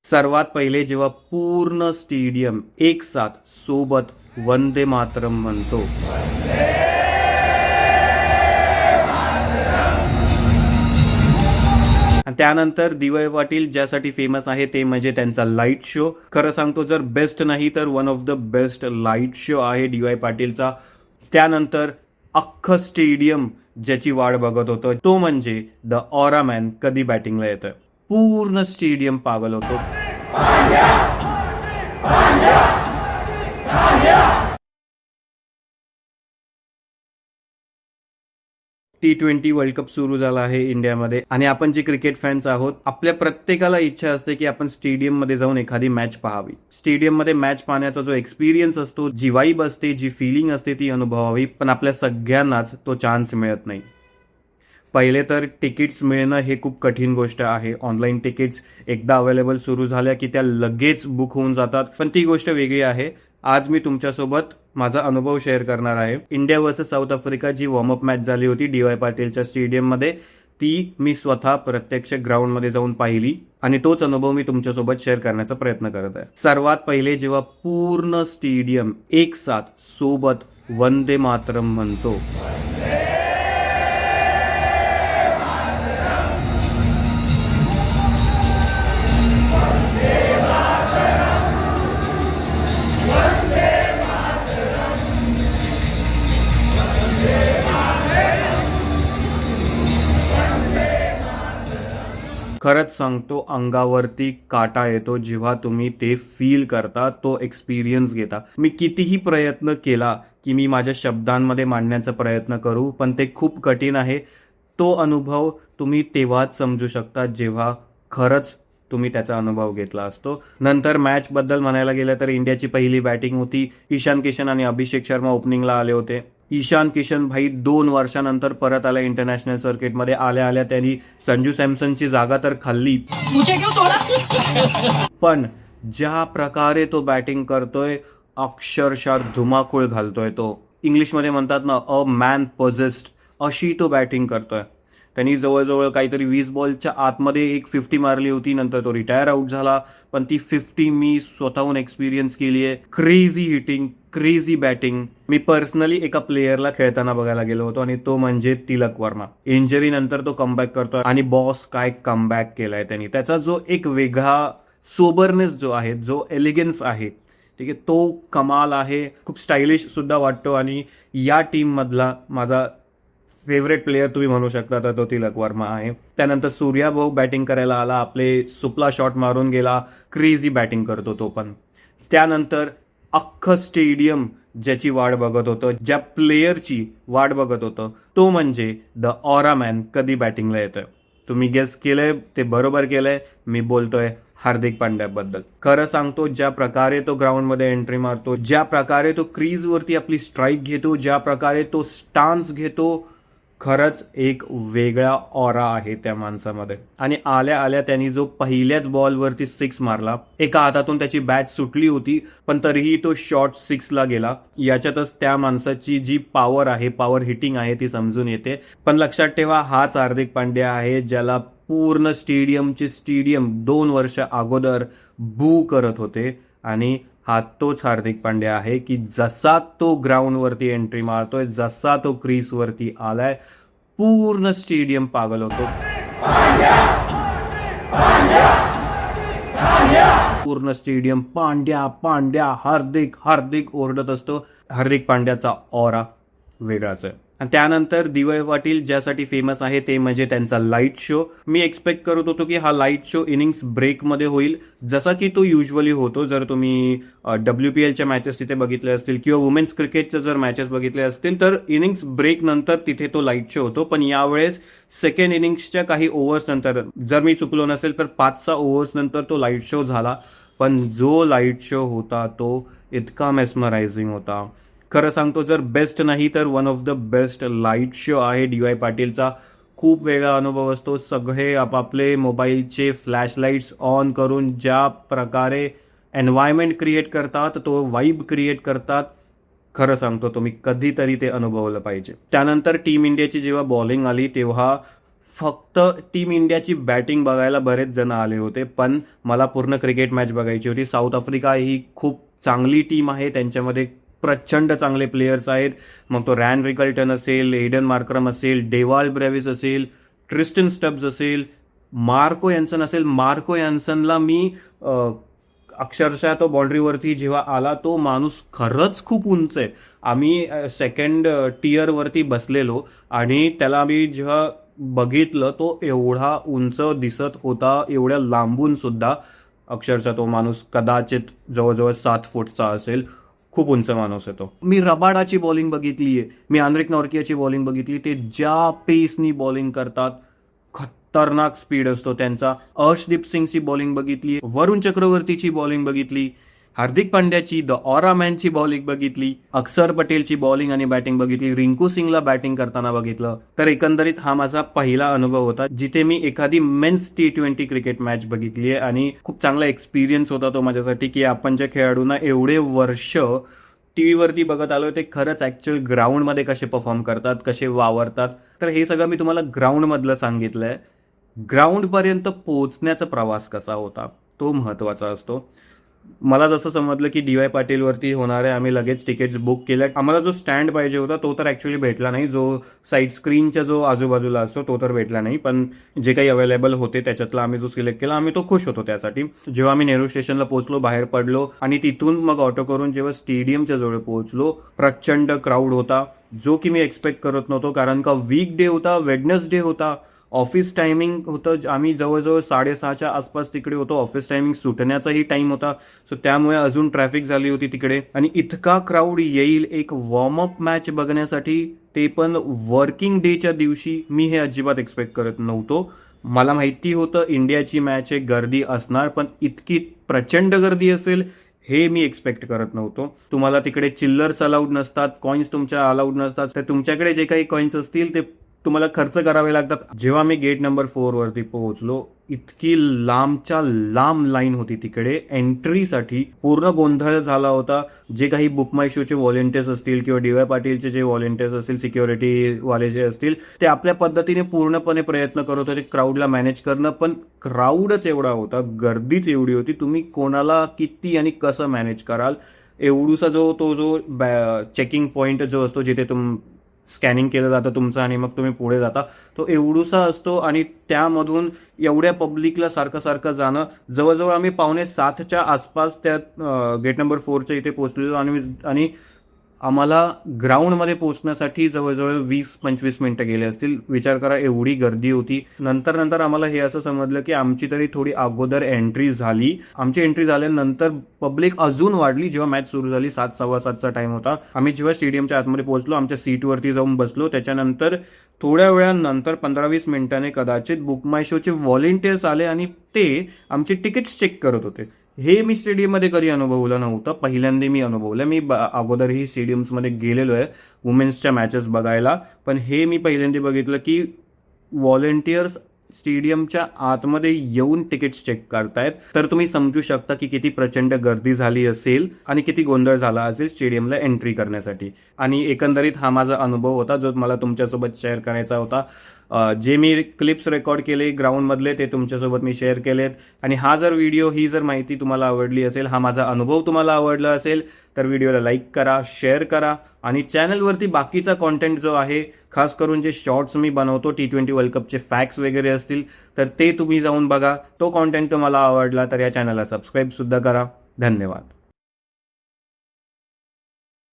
सर्वात पहिले जेव्हा पूर्ण स्टेडियम एक साथ सोबत वंदे मातरम म्हणतो, आणि त्यानंतर डी.वाय पाटील ज्यासाठी फेमस आहे ते म्हणजे त्यांचा लाईट शो. खरं सांगतो, जर बेस्ट नाही तर one of the best light show आहे डी.वाय पाटीलचा. त्यानंतर अख्खं स्टेडियम ज्याची वाट बघत होतं तो म्हणजे द ऑरा मॅन कधी बॅटिंगला येतोय. पूर्ण स्टेडियम पागल होतो. T20 वर्ल्ड कप सुरू झाला आहे इंडियामध्ये, आणि आपण जे क्रिकेट फॅन्स आहोत आपल्या प्रत्येकाला इच्छा असते की आपण स्टेडियम मध्ये जाऊन एखादी मॅच पाहावी. स्टेडियम मध्ये मॅच पाहण्याचा जो एक्सपिरियन्स असतो, जी वाईब असते, जी फिलिंग असते ती अनुभवावी, पण आपल्या सगळ्यांनाच तो चान्स मिळत नाही. पहिले तर तिकीट्स मिळणं हे खूप कठीण गोष्ट आहे. ऑनलाईन तिकीट्स एकदा अवेलेबल सुरू झाल्या की त्या लगेच बुक होऊन जातात, पण ती गोष्ट वेगळी आहे. आज मी तुमच्यासोबत माझा अनुभव शेअर करणार आहे. इंडिया वर्सेस साऊथ आफ्रिका जी वॉर्मअप मॅच झाली होती डी.वाय पाटीलच्या स्टेडियममध्ये, ती मी स्वतः प्रत्यक्ष ग्राउंडमध्ये जाऊन पाहिली, आणि तोच अनुभव मी तुमच्यासोबत शेअर करण्याचा प्रयत्न करत आहे. सर्वात पहिले जेव्हा पूर्ण स्टेडियम एक साथ सोबत वंदे मातरम म्हणतो, खरंच सांगतो, अंगावरती काटा येतो जेव्हा तुम्ही ते फील करता, तो एक्सपिरियन्स घेता. मी कितीही प्रयत्न केला की मी माझ्या शब्दांमध्ये मांडण्याचा प्रयत्न करू, पण ते खूप कठीण आहे. तो अनुभव तुम्ही तेव्हाच समजू शकता जेव्हा खरंच तुम्ही त्याचा अनुभव घेतला असतो. नंतर मॅच बद्दल म्हणायला गेलं तर इंडियाची पहिली बॅटिंग होती. ईशान किशन आणि अभिषेक शर्मा ओपनिंगला आले होते. ईशान किशन भाई 2 वर्षानंतर परत आला इंटरनॅशनल सर्किटमध्ये. आल्या आल्या त्यांनी संजू सॅमसनची जागा तर खाल्ली, पण ज्या प्रकारे तो बॅटिंग करतोय, अक्षरशः धुमाकूळ घालतोय तो. इंग्लिशमध्ये म्हणतात ना, अ मॅन पॉझेस्ड, अशी तो बॅटिंग करतोय. त्यांनी जवळजवळ काहीतरी 20 बॉलच्या आतमध्ये एक 50 मारली होती. नंतर तो रिटायर आउट झाला, पण ती 50 मी स्वतःहून एक्सपिरियन्स केली आहे. Crazy hitting, crazy batting. मी पर्सनली एका प्लेयरला खेळताना बघायला गेलो होतो, आणि तो म्हणजे तिलक वर्मा. इंजरी नंतर तो कमबॅक करतोय, आणि बॉस काय कमबॅक केलाय त्यांनी. त्याचा जो एक वेगळा सोबरनेस जो आहे, जो एलिगन्स आहे, ठीक आहे, तो कमाल आहे. खूप स्टायलिश सुद्धा वाटतो, आणि या टीम मधला माझा फेवरेट प्लेयर तुम्ही म्हणू शकता तर तो तिलक वर्मा आहे. त्यानंतर सूर्या भाऊ बॅटिंग करायला आला, आपले सुपला शॉट मारून गेला. क्रेझी बॅटिंग करतो तो पण. त्यानंतर अख्खं स्टेडियम ज्याची वाट बघत होतं, ज्या प्लेयरची वाट बघत होतं, तो म्हणजे द ऑरा मॅन कधी बॅटिंगला येतोय. तुम्ही गेस केलंय, ते बरोबर केलंय. मी बोलतोय हार्दिक पांड्याबद्दल. खरं सांगतो, ज्या प्रकारे तो ग्राउंडमध्ये एंट्री मारतो, ज्या प्रकारे तो क्रीजवरती आपली स्ट्राईक घेतो, ज्या प्रकारे तो स्टान्स घेतो, खरंच एक वेगळा ऑरा आहे त्या माणसामध्ये. आणि आल्या आल्या त्यांनी जो पहिल्याच बॉलवरती 6 मारला, एका हातातून त्याची बॅट सुटली होती, पण तरीही तो शॉट 6ला गेला. याच्यातच त्या माणसाची जी पॉवर आहे, पॉवर हिटिंग आहे, ती समजून येते. पण लक्षात ठेवा, हाच हार्दिक पांड्या आहे ज्याला पूर्ण स्टेडियम 2 वर्ष अगोदर बू करत होते. आणि हा तोच हार्दिक पांड्या आहे की जसा तो ग्राउंडवरती एंट्री मारतोय, जसा तो क्रीजवरती आलाय, पूर्ण स्टेडियम पागल होतो. पूर्ण स्टेडियम पांड्या पांड्या हार्दिक हार्दिक ओरडत असतो. हार्दिक पांड्याचा ऑरा वेगळाच आहे. आणि त्यानंतर डी.वाय पाटील ज्यासाठी फेमस आहे ते म्हणजे त्यांचा लाईट शो. मी एक्सपेक्ट करत होतो की हा लाईट शो इनिंग्स ब्रेकमध्ये होईल, जसा की तो युजली होतो. जर तुम्ही WPLच्या मॅचेस तिथे बघितले असतील किंवा वुमेन्स क्रिकेटच्या जर मॅचेस बघितले असतील, तर इनिंग्स ब्रेक नंतर तिथे तो लाईट शो होतो. पण यावेळेस सेकंड इनिंग्सच्या काही ओव्हर्स नंतर, जर मी चुकलो नसेल तर 5-6 ओव्हर्स नंतर तो लाईट शो झाला. पण जो लाईट शो होता तो इतका मेस्मरायझिंग होता. खरं सांगतो, जर बेस्ट नाही तर one of the best light show आहे डी.वाय पाटीलचा. खूप वेगळा अनुभव असतो. सगळे आपापले मोबाईलचे फ्लॅशलाईट्स ऑन करून ज्या प्रकारे एन्व्हायरमेंट क्रिएट करतात, तो वाईब क्रिएट करतात, खरं सांगतो तुम्ही कधीतरी ते अनुभवलं पाहिजे. त्यानंतर टीम इंडियाची जेव्हा बॉलिंग आली तेव्हा फक्त टीम इंडियाची बॅटिंग बघायला बरेच जण आले होते, पण मला पूर्ण क्रिकेट मॅच बघायची होती. साऊथ आफ्रिका ही खूप चांगली टीम आहे, त्यांच्यामध्ये प्रचंड चांगले प्लेयर्स आहेत. मग तो रॅन रिकल्टन असेल, एडन मार्क्रम असेल, डेवाल ब्रेविस असेल, ट्रिस्टन स्टब्स असेल, मार्को यान्सन असेल. मार्को यान्सनला मी अक्षरशः तो बाउंड्रीवरती जेव्हा आला, तो माणूस खरंच खूप उंच आहे. आम्ही सेकंड टियरवरती बसलेलो आणि त्याला आम्ही जेव्हा बघितलं, तो एवढा उंच दिसत होता, एवढ्या लांबून सुद्धा. अक्षरशः तो माणूस कदाचित जवळजवळ 7 फूटचा असेल. खूप उंच माणूस आहे तो. मी रबाडाची बॉलिंग बघितली आहे, मी आंद्रिक नॉर्कियाची बॉलिंग बघितली. ते ज्या पेसनी बॉलिंग करतात, खतरनाक स्पीड असतो त्यांचा. अर्शदीप सिंगची बॉलिंग बघितली, वरुण चक्रवर्तीची बॉलिंग बघितली, हार्दिक पांड्याची द ऑरा मॅनची बॉलिंग बघितली, अक्षर पटेलची बॉलिंग आणि बॅटिंग बघितली, रिंकू सिंगला बॅटिंग करताना बघितलं. तर एकंदरीत हा माझा पहिला अनुभव होता जिथे मी एखादी मेन्स T20 क्रिकेट मॅच बघितली आहे आणि खूप चांगला एक्सपिरियन्स होता तो माझ्यासाठी, की आपण ज्या खेळाडूंना एवढे वर्ष टीव्हीवरती बघत आलोय ते खरंच ऍक्च्युअल ग्राउंडमध्ये कसे परफॉर्म करतात, कसे वावरतात. तर हे सगळं मी तुम्हाला ग्राउंडमधलं सांगितलंय. ग्राउंडपर्यंत पोहोचण्याचा प्रवास कसा होता तो महत्त्वाचा असतो. मला जसं समजलं की DY पाटीलवरती होणार आहे, आम्ही लगेच तिकीट्स बुक केल्या. आम्हाला जो स्टँड पाहिजे होता तो तर ॲक्च्युली भेटला नाही, जो साईड स्क्रीनच्या जो आजूबाजूला असतो तो तर भेटला नाही, पण जे काही अवेलेबल होते त्याच्यातला आम्ही जो सिलेक्ट केला, आम्ही तो खुश होतो त्यासाठी. जेव्हा आम्ही नेहरू स्टेशनला पोहोचलो, बाहेर पडलो आणि तिथून मग ऑटो करून जेव्हा स्टेडियमच्या जवळ पोहोचलो, प्रचंड क्राऊड होता, जो की मी एक्सपेक्ट करत नव्हतो. कारण का वीक डे होता, वेडनेसडे होता, ऑफिस टायमिंग होतं. आम्ही जवळजवळ 6:30च्या आसपास तिकडे होतो. ऑफिस टायमिंग सुटण्याचाही टाइम होता, सो त्यामुळे अजून ट्रॅफिक झाली होती तिकडे. आणि इतका क्राऊड येईल एक वॉर्मअप मॅच बघण्यासाठी, ते पण वर्किंग डेच्या दिवशी, मी हे अजिबात एक्सपेक्ट करत नव्हतो. मला माहिती होतं इंडियाची मॅच आहे, गर्दी असणार, पण इतकी प्रचंड गर्दी असेल हे मी एक्सपेक्ट करत नव्हतो. तुम्हाला तिकडे चिल्लर्स अलाउड नसतात, कॉईन्स तुमच्या अलाउड नसतात. तर तुमच्याकडे जे काही कॉईन्स असतील ते तुम्हाला खर्च करावे लागतात. जेव्हा मी गेट नंबर 4 वरती पोहोचलो, इतकी लांबच्या लांब लाईन होती तिकडे एंट्रीसाठी. पूर्ण गोंधळ झाला होता. जे काही बुक माय शोचे व्हॉलेंटियर्स असतील किंवा DY पाटीलचे जे व्हॉलेंटियर्स असतील, सिक्युरिटी वाले जे असतील, ते आपल्या पद्धतीने पूर्णपणे प्रयत्न करत होते क्राऊडला मॅनेज करणं, पण क्राऊडच एवढा होता, गर्दीच एवढी होती, तुम्ही कोणाला किती आणि कसं मॅनेज कराल. एवढूसा जो चेकिंग पॉईंट जो असतो, जिथे स्कॅनिंग केलं जातं तुमचं आणि मग तुम्ही पुढे जाता, तो एवढूसा असतो आणि त्यामधून एवढ्या पब्लिकला सारखं सारखं जाणं. जवळजवळ आम्ही 6:45च्या आसपास त्या गेट नंबर 4च्या इथे पोहोचलेलो आणि आम्हाला ग्राउंडमध्ये पोहोचण्यासाठी जवळजवळ 20-25 मिनिटं गेले असतील. विचार करा, एवढी गर्दी होती. नंतर आम्हाला हे असं समजलं की आमची तरी थोडी अगोदर एंट्री झाली. आमची एंट्री झाल्यानंतर पब्लिक अजून वाढली. जेव्हा मॅच सुरू झाली, 7:15चा टाइम होता. आम्ही जेव्हा स्टेडियमच्या आतमध्ये पोहोचलो, आमच्या सीटवरती जाऊन बसलो. त्याच्यानंतर थोड्या वेळानंतर 15-20 मिनिटांनी कदाचित बुक माय शोचे व्हॉलेंटियर्स आले आणि ते आमचे तिकीट्स चेक करत होते. हे मी स्टेडियममध्ये कधी अनुभवलं नव्हतं, पहिल्यांदा मी अनुभवलं. मी अगोदरही स्टेडियम्समध्ये गेलेलो आहे वुमेन्सच्या मॅचेस बघायला, पण हे मी पहिल्यांदा बघितलं की व्हॉलेंटियर्स स्टेडियमच्या आतमध्ये येऊन तिकीट्स चेक करतायत. तर तुम्ही समजू शकता की किती प्रचंड गर्दी झाली असेल आणि किती गोंधळ झाला असेल स्टेडियमला एंट्री करण्यासाठी. आणि एकंदरीत हा माझा अनुभव होता जो मला तुमच्यासोबत शेअर करायचा होता. जे मी क्लिप्स रेकॉर्ड केले ग्राउंडमधले ते तुमच्यासोबत मी शेअर केलेत. आणि हा जर व्हिडिओ, ही जर माहिती तुम्हाला आवडली असेल, हा माझा अनुभव तुम्हाला आवडला असेल, तर व्हिडिओला लाईक करा, शेअर करा. आणि चॅनलवरती बाकीचा कॉन्टेंट जो आहे, खास करून जे शॉर्ट्स मी बनवतो T20 वर्ल्ड कपचे फॅक्ट्स वगैरे असतील, तर ते तुम्ही जाऊन बघा. तो कॉन्टेंट तुम्हाला आवडला तर या चॅनलला सबस्क्राईब सुद्धा करा. धन्यवाद.